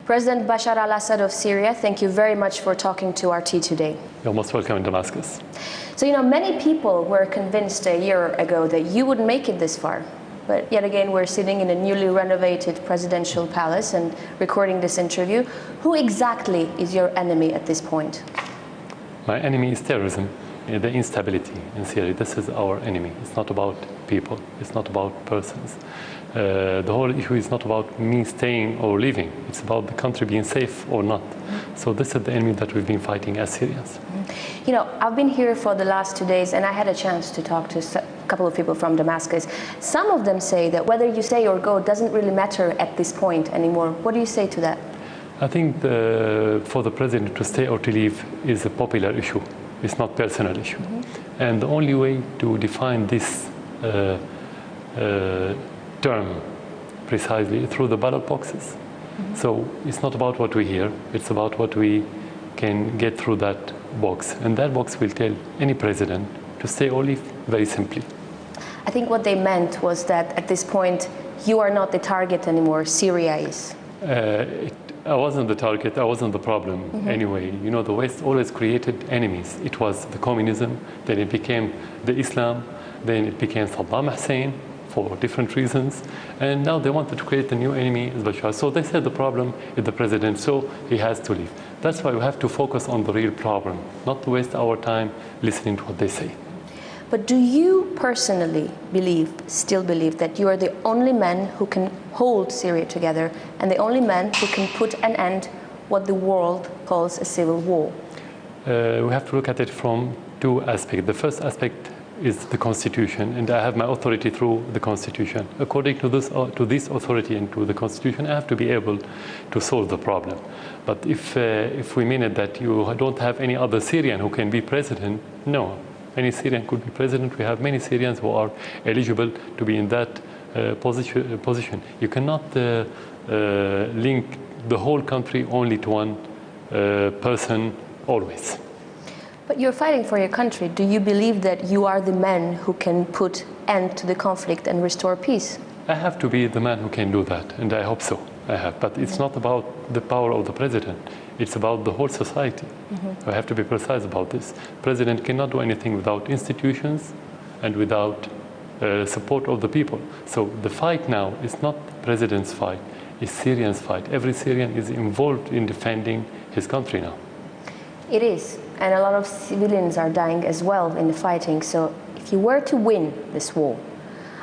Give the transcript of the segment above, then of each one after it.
President Bashar al Assad of Syria, thank you very much for talking to RT today. You're most welcome in Damascus. So, many people were convinced a year ago that you wouldn't make it this far. But yet again, we're sitting in a newly renovated presidential palace and recording this interview. Who exactly is your enemy at this point? My enemy is terrorism, the instability in Syria. This is our enemy. It's not about people. It's not about persons. The whole issue is not about me staying or leaving. It's about the country being safe or not. So this is the enemy that we've been fighting as Syrians. I've been here for the last 2 days and I had a chance to talk to a couple of people from Damascus. Some of them say that whether you stay or go doesn't really matter at this point anymore. What do you say to that? I think for the president to stay or to leave is a popular issue. It's not a personal issue. And the only way to define this term precisely through the ballot boxes. So it's not about what we hear, it's about what we can get through that box. And that box will tell any president to stay or leave, very simply. I think what they meant was that at this point, you are not the target anymore, Syria is. I wasn't the target, I wasn't the problem anyway. The West always created enemies. It was the communism, then it became the Islam, then it became Saddam Hussein for different reasons. And now they wanted to create a new enemy, as Bashar. So they said the problem is the president, so he has to leave. That's why we have to focus on the real problem, not to waste our time listening to what they say. But do you personally still believe that you are the only man who can hold Syria together and the only man who can put an end what the world calls a civil war? We have to look at it from two aspects. The first aspect is the Constitution, and I have my authority through the Constitution. According to this authority and to the Constitution, I have to be able to solve the problem. But if we mean it that you don't have any other Syrian who can be president, no. Any Syrian could be president. We have many Syrians who are eligible to be in that position. You cannot link the whole country only to one person always. But you're fighting for your country. Do you believe that you are the man who can put end to the conflict and restore peace? I have to be the man who can do that, and I hope so. I have. But it's not about the power of the president. It's about the whole society. I have to be precise about this. The president cannot do anything without institutions and without support of the people. So the fight now is not the president's fight, it's Syrians' fight. Every Syrian is involved in defending his country now. It is, and a lot of civilians are dying as well in the fighting. So if you were to win this war,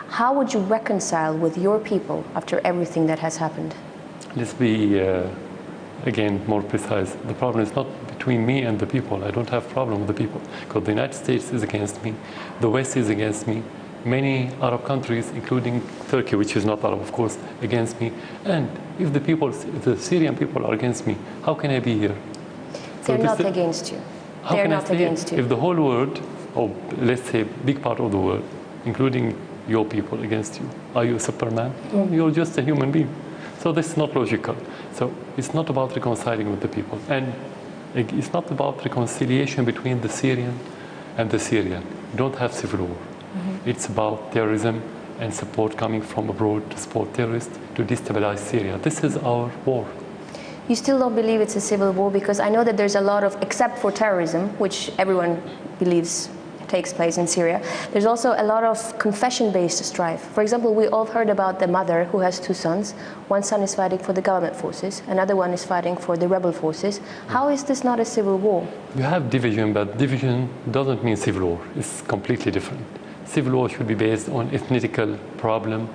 how would you reconcile with your people after everything that has happened? Let's be again more precise. The problem is not between me and the people. I don't have a problem with the people because the United States is against me, the West is against me, many Arab countries, including Turkey, which is not Arab, of course, against me. And if the Syrian people are against me, how can I be here? They're not against you. They're not against you. If the whole world, or let's say a big part of the world, including your people against you, are you a Superman? No, you're just a human being. So this is not logical. So it's not about reconciling with the people. And it's not about reconciliation between the Syrian and the Syrian. You don't have civil war. It's about terrorism and support coming from abroad to support terrorists to destabilize Syria. This is our war. You still don't believe it's a civil war? Because I know that there's a lot of, except for terrorism, which everyone believes takes place in Syria, there's also a lot of confession-based strife. For example, we all heard about the mother who has 2 sons. One son is fighting for the government forces, another one is fighting for the rebel forces. How is this not a civil war? You have division, but division doesn't mean civil war. It's completely different. Civil war should be based on ethnical problem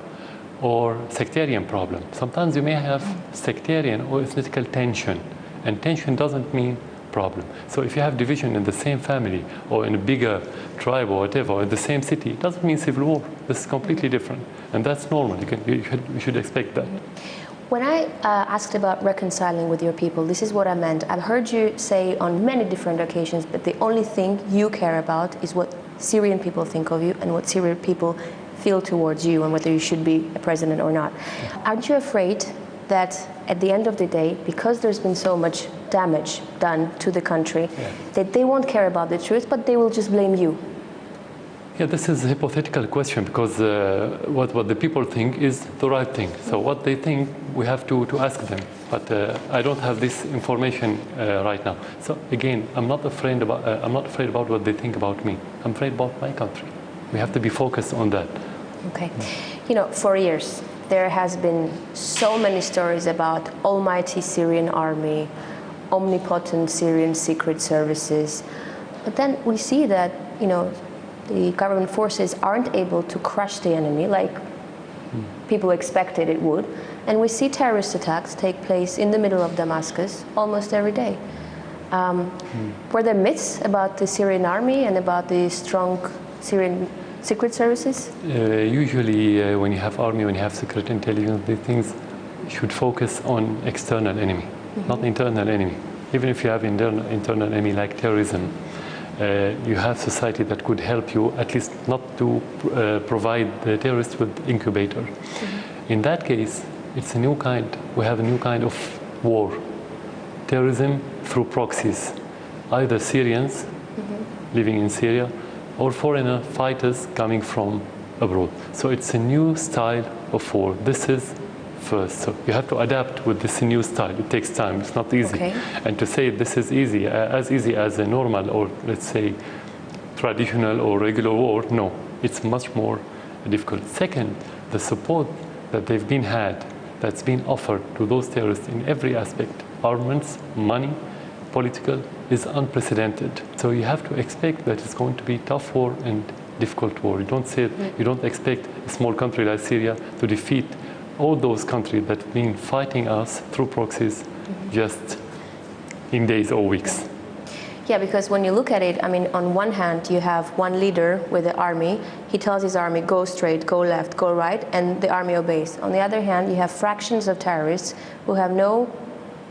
or sectarian problem. Sometimes you may have sectarian or ethnical tension, and tension doesn't mean problem. So if you have division in the same family or in a bigger tribe or whatever, or in the same city, it doesn't mean civil war. This is completely different, and that's normal. You should expect that. When I asked about reconciling with your people, this is what I meant. I've heard you say on many different occasions that the only thing you care about is what Syrian people think of you and what Syrian people feel towards you and whether you should be a president or not. Aren't you afraid that at the end of the day, because there's been so much damage done to the country, that they won't care about the truth, but they will just blame you? Yeah, this is a hypothetical question because what the people think is the right thing. So what they think, we have to ask them. But I don't have this information right now. So again, I'm not afraid about what they think about me. I'm afraid about my country. We have to be focused on that. Okay. You know, for years, there has been so many stories about almighty Syrian army, omnipotent Syrian secret services. But then we see that, you know, the government forces aren't able to crush the enemy like people expected it would. And we see terrorist attacks take place in the middle of Damascus almost every day. Were there myths about the Syrian army and about the strong Syrian secret services? Usually when you have army, when you have secret intelligence, these things should focus on external enemy, not internal enemy. Even if you have internal enemy like terrorism, you have society that could help you, at least not to provide the terrorists with incubator. In that case, it's a new kind. We have a new kind of war. Terrorism through proxies, either Syrians living in Syria or foreigner fighters coming from abroad. So it's a new style of war. This is first. So you have to adapt with this new style. It takes time. It's not easy. Okay. And to say this is easy as a normal or let's say traditional or regular war, no. It's much more difficult. Second, the support that they've been had, that's been offered to those terrorists in every aspect, armaments, money, political, is unprecedented. So you have to expect that it's going to be tough war and difficult war. You don't expect a small country like Syria to defeat all those countries that have been fighting us through proxies just in days or weeks. Yeah, because when you look at it, I mean, on one hand, you have one leader with the army. He tells his army, go straight, go left, go right, and the army obeys. On the other hand, you have fractions of terrorists who have no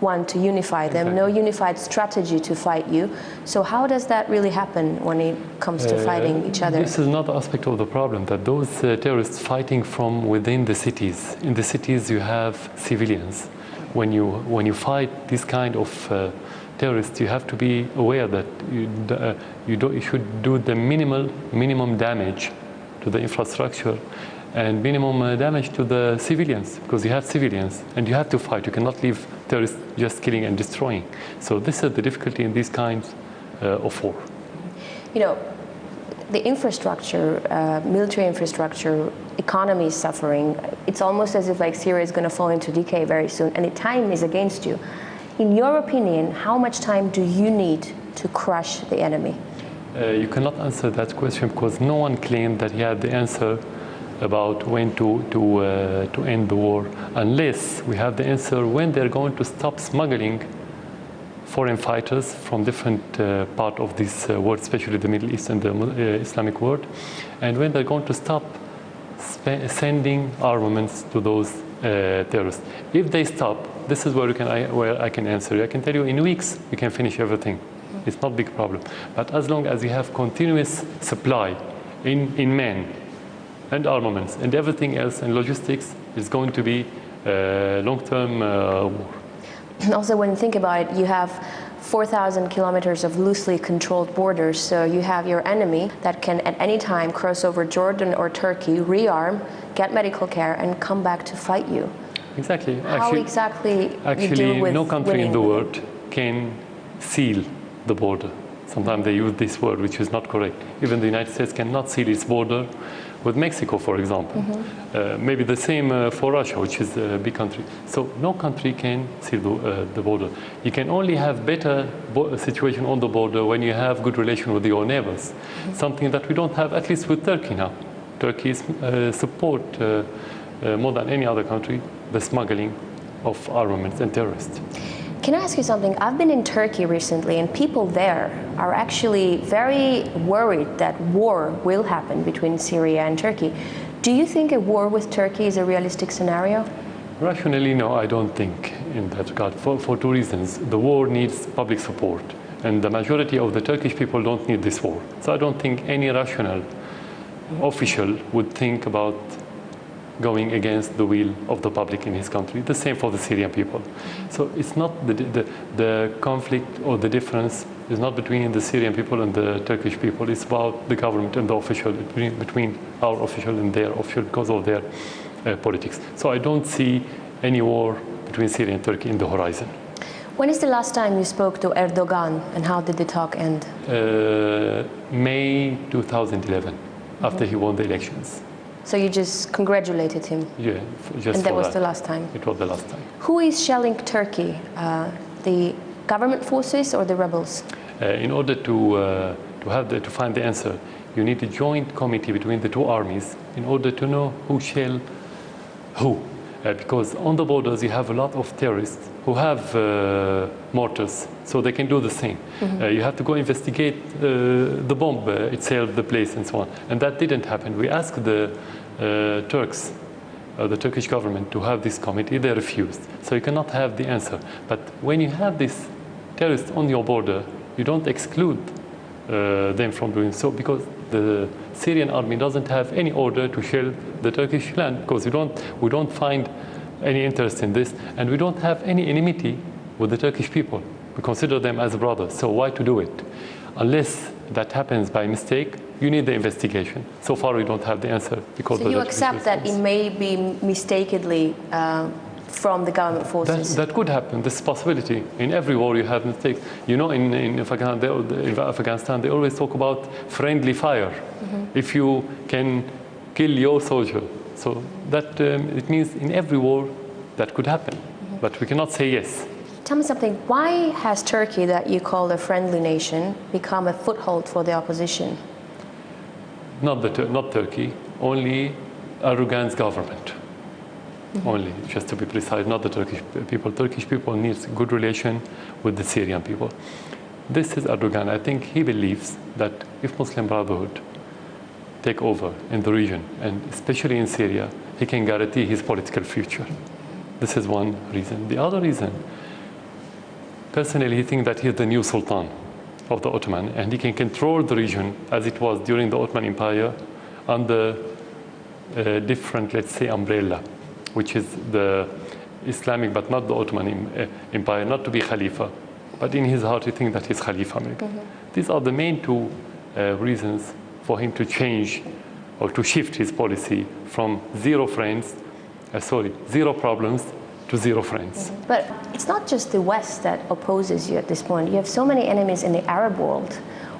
one to unify them, no unified strategy to fight you. So how does that really happen when it comes to fighting each other? This is not an aspect of the problem, that those terrorists fighting from within the cities. In the cities, you have civilians. When you fight this kind of terrorists, you have to be aware that you should do the minimum damage to the infrastructure and minimum damage to the civilians, because you have civilians and you have to fight. You cannot leave terrorists just killing and destroying. So this is the difficulty in these kinds of war. You know, the infrastructure, military infrastructure, economy is suffering. It's almost as if like Syria is going to fall into decay very soon, and the time is against you. In your opinion, how much time do you need to crush the enemy? You cannot answer that question because no one claimed that he had the answer about when to end the war, unless we have the answer when they're going to stop smuggling foreign fighters from different part of this world, especially the Middle East and the Islamic world, and when they're going to stop sending armaments to those terrorists. If they stop, this is where I can answer you. I can tell you in weeks we can finish everything. It's not a big problem. But as long as you have continuous supply in men and armaments and everything else and logistics, it's going to be a long-term war. Also, when you think about it, you have 4,000 kilometers of loosely controlled borders, so you have your enemy that can at any time cross over Jordan or Turkey, rearm, get medical care, and come back to fight you. Exactly. How exactly you deal with no country in the world can seal the border. Sometimes they use this word, which is not correct. Even the United States cannot seal its border with Mexico, for example. Maybe the same for Russia, which is a big country. So no country can seal the border. You can only have better situation on the border when you have good relation with your neighbors. Something that we don't have, at least with Turkey now. Turkey support more than any other country the smuggling of armaments and terrorists. Can I ask you something? I've been in Turkey recently, and people there are actually very worried that war will happen between Syria and Turkey. Do you think a war with Turkey is a realistic scenario? Rationally, no, I don't think in that regard, for two reasons. The war needs public support, and the majority of the Turkish people don't need this war. So I don't think any rational official would think about going against the will of the public in his country. The same for the Syrian people. So it's not the conflict or the difference is not between the Syrian people and the Turkish people. It's about the government and the official, between our official and their official because of their politics. So I don't see any war between Syria and Turkey in the horizon. When is the last time you spoke to Erdogan, and how did the talk end? May 2011, after he won the elections. So you just congratulated him? Yeah, just and that was the last time? It was the last time. Who is shelling Turkey? The government forces or the rebels? In order to find the answer, you need a joint committee between the two armies in order to know who shell who. Because on the borders you have a lot of terrorists who have mortars, so they can do the same. You have to go investigate the bomb itself, the place, and so on. And that didn't happen. We asked the Turks, the Turkish government, to have this committee. They refused. So you cannot have the answer. But when you have these terrorists on your border, you don't exclude them from doing so, because the Syrian army doesn't have any order to shell the Turkish land, because we don't find any interest in this, and we don't have any enmity with the Turkish people. We consider them as brothers, so why to do it? Unless that happens by mistake, you need the investigation. So far we don't have the answer. Because so you accept that it may be mistakenly from the government forces? That could happen. This is a possibility. In every war you have mistakes. You know, in Afghanistan they always talk about friendly fire. If you can kill your soldier. So that it means in every war that could happen. But we cannot say yes. Tell me something. Why has Turkey, that you call a friendly nation, become a foothold for the opposition? Not Turkey, only Erdogan's government. Only, just to be precise, not the Turkish people. Turkish people need good relation with the Syrian people. This is Erdogan. I think he believes that if Muslim Brotherhood take over in the region, and especially in Syria, he can guarantee his political future. This is one reason. The other reason, personally, he thinks that he's the new Sultan of the Ottoman, and he can control the region as it was during the Ottoman Empire under a different, let's say, umbrella, which is the Islamic, but not the Ottoman Empire, not to be Khalifa. But in his heart, he thinks that he's Khalifa. These are the main two reasons for him to change or to shift his policy from zero problems to zero friends. But it's not just the West that opposes you at this point. You have so many enemies in the Arab world.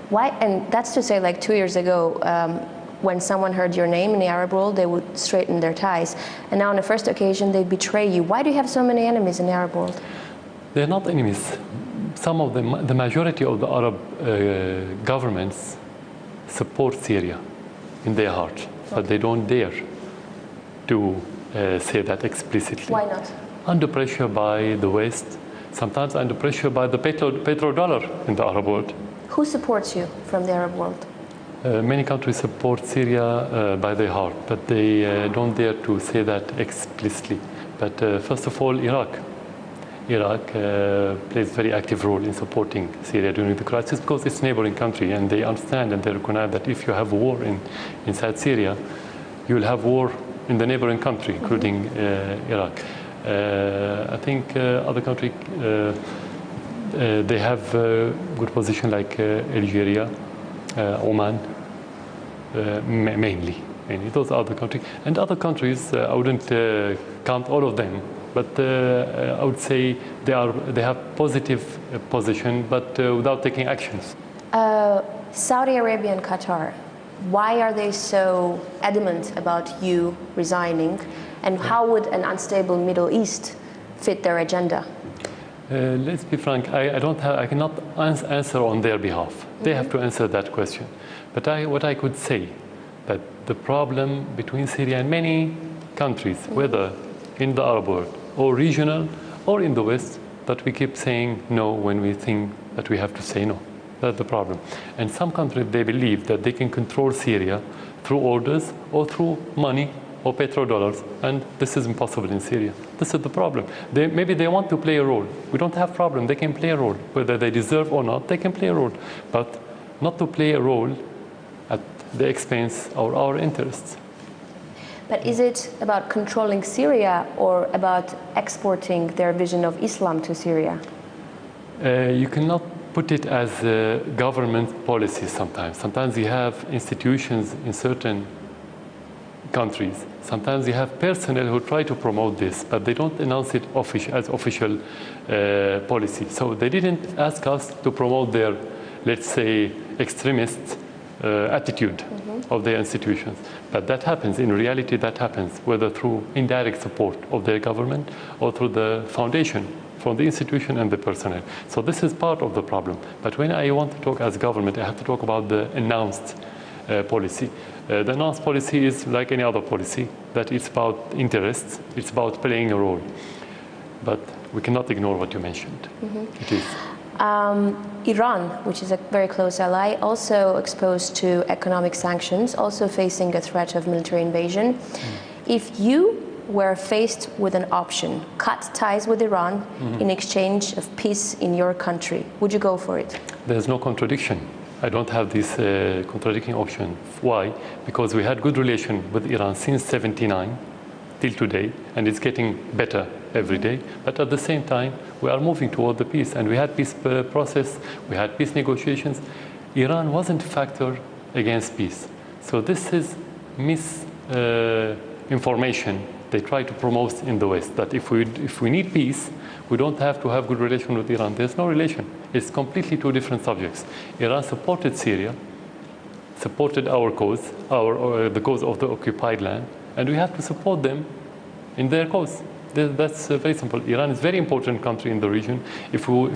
Why? And that's to say, like 2 years ago, when someone heard your name in the Arab world, they would straighten their ties. And now on the first occasion, they betray you. Why do you have so many enemies in the Arab world? They're not enemies. Some of them, the majority of the Arab governments support Syria in their heart, but they don't dare to say that explicitly. Why not? Under pressure by the West, sometimes under pressure by the petrodollar in the Arab world. Who supports you from the Arab world? Many countries support Syria by their heart, but they don't dare to say that explicitly. But first of all, Iraq plays a very active role in supporting Syria during the crisis, because it's a neighboring country, and they understand and they recognize that if you have war inside Syria, you will have war in the neighboring country, including Iraq. I think other countries, they have a good position, like Algeria, Oman, mainly. Those are the countries. And other countries, I wouldn't count all of them, but I would say they have positive position, but without taking actions. Saudi Arabia and Qatar, why are they so adamant about you resigning? And how would an unstable Middle East fit their agenda? Let's be frank, I cannot answer on their behalf. They have to answer that question. But what I could say, that the problem between Syria and many countries, whether in the Arab world or regional or in the West, that we keep saying no when we think that we have to say no. That's the problem. And some countries, they believe that they can control Syria through orders or through money or petrodollars, and this is impossible in Syria. This is the problem. Maybe they want to play a role. We don't have a problem. They can play a role. Whether they deserve or not, they can play a role. But not to play a role at the expense of our interests. But is it about controlling Syria or about exporting their vision of Islam to Syria? You cannot put it as a government policy sometimes. Sometimes you have institutions in certain countries. Sometimes you have personnel who try to promote this, but they don't announce it as official policy. So they didn't ask us to promote their, let's say, extremist attitude of their institutions. But that happens, in reality that happens, whether through indirect support of their government or through the foundation from the institution and the personnel. So this is part of the problem. But when I want to talk as government, I have to talk about the announced policy. The announced policy is like any other policy, that it's about interests, it's about playing a role. But we cannot ignore what you mentioned. It is. Iran, which is a very close ally, also exposed to economic sanctions, also facing a threat of military invasion. If you were faced with an option, cut ties with Iran in exchange of peace in your country, would you go for it? There's no contradiction. I don't have this contradicting option. Why? Because we had good relation with Iran since '79 till today, and it's getting better every day. But at the same time, we are moving toward the peace, and we had peace process, we had peace negotiations. Iran wasn't a factor against peace. So this is misinformation they try to promote in the West, that if we need peace, we don't have to have good relation with Iran. There's no relation. It's completely two different subjects. Iran supported Syria, supported our cause, the cause of the occupied land, and we have to support them in their cause. That's very simple. Iran is a very important country in the region. If we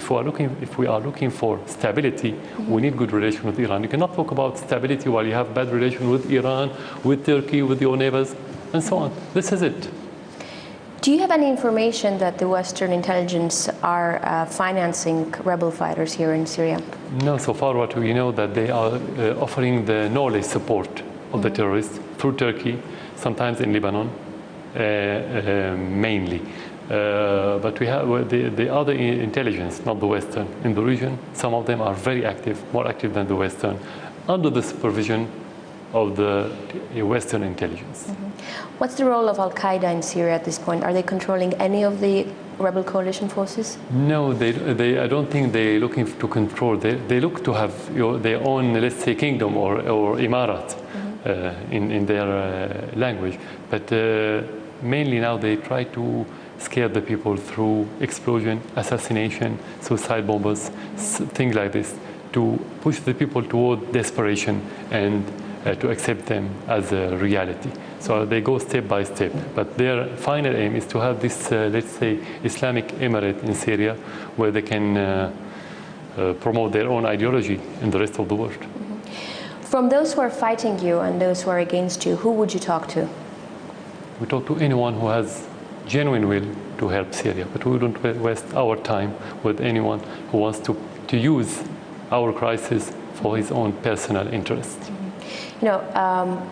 are looking for stability, we need good relation with Iran. You cannot talk about stability while you have bad relation with Iran, with Turkey, with your neighbors, and so on. This is it. Do you have any information that the Western intelligence are financing rebel fighters here in Syria? No, so far what we know that they are offering the knowledge support of the terrorists through Turkey, sometimes in Lebanon, mainly. But we have the other intelligence, not the Western, in the region. Some of them are very active, more active than the Western, under the supervision of the Western intelligence. What's the role of Al Qaeda in Syria at this point? Are they controlling any of the rebel coalition forces? No, I don't think they're looking to control. They look to have their own, let's say, kingdom or imarat in their language. But mainly now they try to scare the people through explosion, assassination, suicide bombers, things like this, to push the people toward desperation and to accept them as a reality. So they go step by step. But their final aim is to have this, let's say, Islamic emirate in Syria, where they can promote their own ideology in the rest of the world. From those who are fighting you and those who are against you, who would you talk to? We talk to anyone who has genuine will to help Syria, but we don't waste our time with anyone who wants to use our crisis for his own personal interest. You know,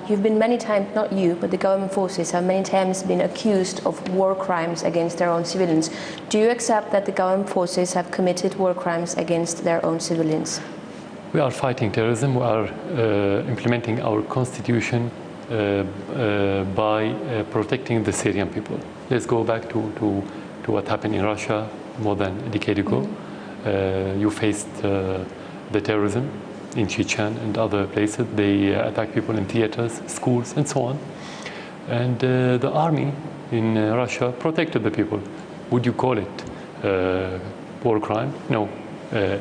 you've been many times, not you, but the government forces have many times been accused of war crimes against their own civilians. Do you accept that the government forces have committed war crimes against their own civilians? We are fighting terrorism. We are implementing our constitution by protecting the Syrian people. Let's go back to what happened in Russia more than a decade ago. You faced the terrorism in Chechen and other places. They attack people in theaters, schools, and so on. And the army in Russia protected the people. Would you call it war crime? No,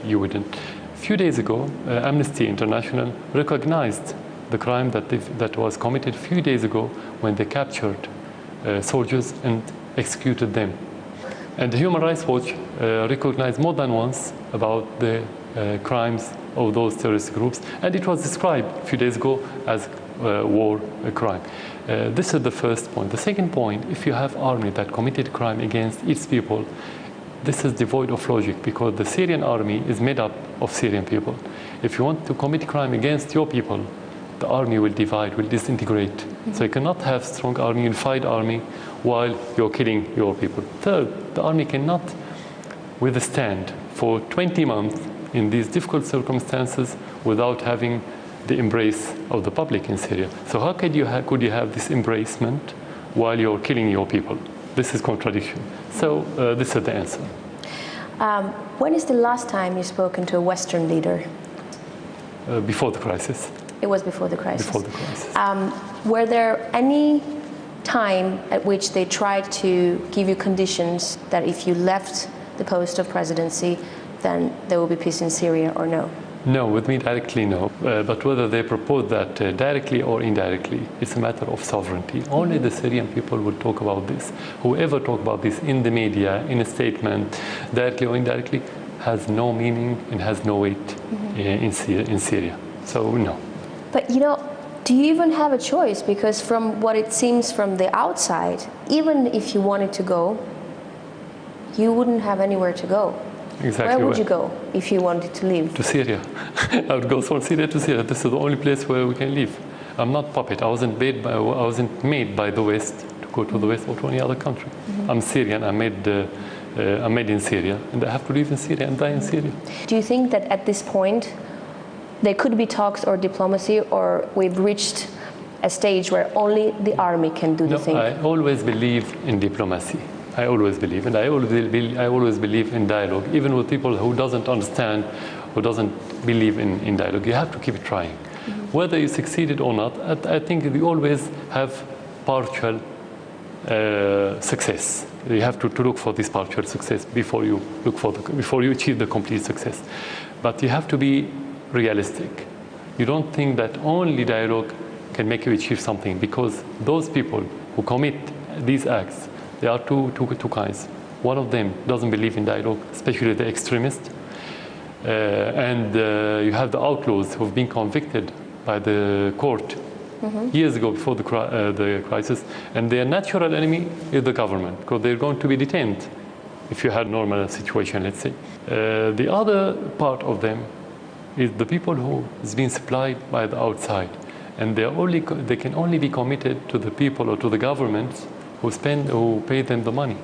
you wouldn't. A few days ago, Amnesty International recognized the crime that was committed a few days ago when they captured soldiers and executed them. And the Human Rights Watch recognized more than once about the crimes of those terrorist groups, and it was described a few days ago as war crime. This is the first point. The second point, if you have army that committed crime against its people, this is devoid of logic, because the Syrian army is made up of Syrian people. If you want to commit crime against your people, the army will divide, will disintegrate. So you cannot have strong army, unified army, while you're killing your people. Third, the army cannot withstand for 20 months in these difficult circumstances without having the embrace of the public in Syria. So how could you have this embracement while you're killing your people? This is contradiction. So this is the answer. When is the last time you've spoken to a Western leader? Before the crisis. It was before the crisis. Before the crisis. Were there any time at which they tried to give you conditions that if you left the post of presidency, then there will be peace in Syria, or no? No, with me directly, no. But whether they propose that directly or indirectly, it's a matter of sovereignty. Only the Syrian people will talk about this. Whoever talk about this in the media, in a statement, directly or indirectly, has no meaning and has no weight in Syria. So, no. But, you know, do you even have a choice? Because from what it seems from the outside, even if you wanted to go, you wouldn't have anywhere to go. Exactly. Where would you go if you wanted to leave? To Syria. I would go from Syria to Syria. This is the only place where we can live. I'm not puppet. I wasn't made by the West to go to the West or to any other country. I'm Syrian. I'm made in Syria, and I have to live in Syria and die in Syria. Do you think that at this point there could be talks or diplomacy, or we've reached a stage where only the army can do the thing? I always believe in diplomacy. I always believe, and I always believe in dialogue, even with people who doesn't understand, who doesn't believe in dialogue. You have to keep trying. Whether you succeeded or not, I think we always have partial success. You have to look for this partial success before you achieve the complete success. But you have to be realistic. You don't think that only dialogue can make you achieve something, because those people who commit these acts, there are two kinds. One of them doesn't believe in dialogue, especially the extremists. And you have the outlaws who have been convicted by the court years ago before the crisis. And their natural enemy is the government, because they're going to be detained if you had a normal situation, let's say. The other part of them is the people who has been supplied by the outside. And they can only be committed to the people or to the governments who pay them the money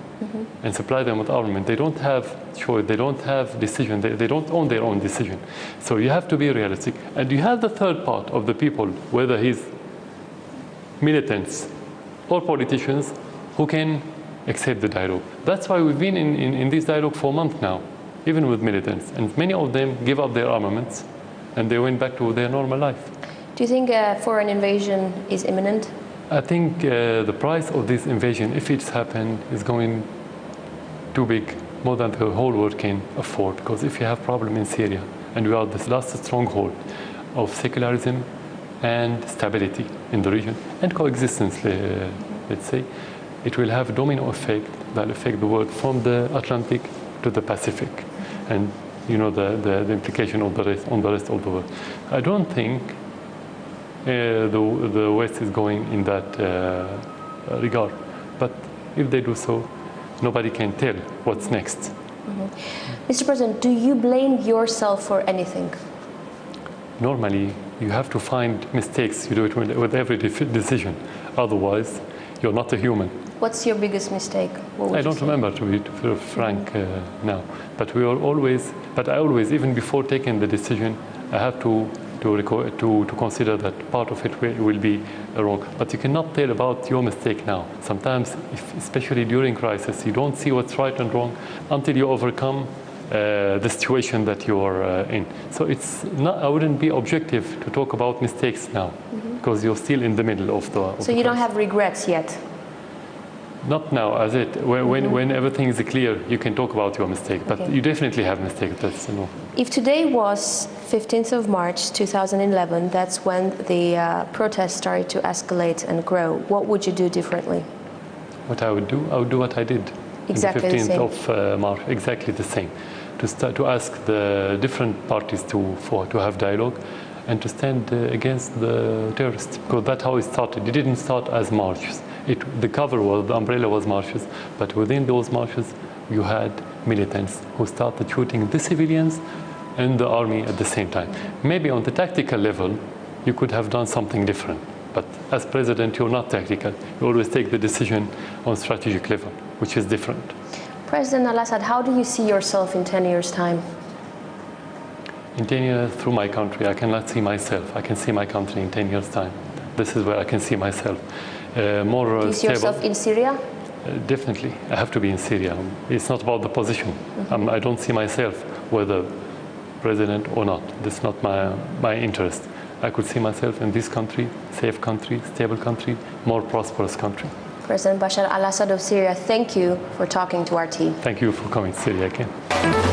and supply them with armament. They don't have choice, they don't have decision, they don't own their own decision. So you have to be realistic. And you have the third part of the people, whether he's militants or politicians, who can accept the dialogue. That's why we've been in this dialogue for a month now, even with militants. And many of them give up their armaments and they went back to their normal life. Do you think a foreign invasion is imminent? I think the price of this invasion, if it's happened, is going too big, more than the whole world can afford. Because if you have problem in Syria, and we are this last stronghold of secularism and stability in the region, and coexistence, let's say, it will have a domino effect that will affect the world from the Atlantic to the Pacific. And you know the implication of the rest, on the rest of the world. I don't think the West is going in that regard. But if they do so, nobody can tell what's next. Mr. President, do you blame yourself for anything? Normally, you have to find mistakes. You do it with every decision. Otherwise, you're not a human. What's your biggest mistake? I don't remember, to be frank now. But I always, even before taking the decision, I have to consider that part of it will be wrong. But you cannot tell about your mistake now. Sometimes, especially during crisis, you don't see what's right and wrong until you overcome the situation that you're in. So I wouldn't be objective to talk about mistakes now, because you're still in the middle of the So you don't have regrets yet? Not now, as it. When everything is clear, you can talk about your mistake, but you definitely have mistakes. That's no. If today was 15th of March 2011, that's when the protests started to escalate and grow. What would you do differently? What I would do what I did. Exactly on the 15th of March. Exactly the same. To ask the different parties to have dialogue, and to stand against the terrorists, because that's how it started. It didn't start as marches. The umbrella was marches, but within those marches, you had militants who started shooting the civilians and the army at the same time. Maybe on the tactical level, you could have done something different. But as president, you're not tactical. You always take the decision on strategic level, which is different. President Al Assad, how do you see yourself in 10 years' time? In 10 years, through my country, I cannot see myself. I can see my country in 10 years' time. This is where I can see myself. More do you see yourself in Syria? Definitely. I have to be in Syria. It's not about the position. I don't see myself whether president or not. That's not my interest. I could see myself in this country, safe country, stable country, more prosperous country. President Bashar al Assad of Syria, thank you for talking to our team. Thank you for coming to Syria again.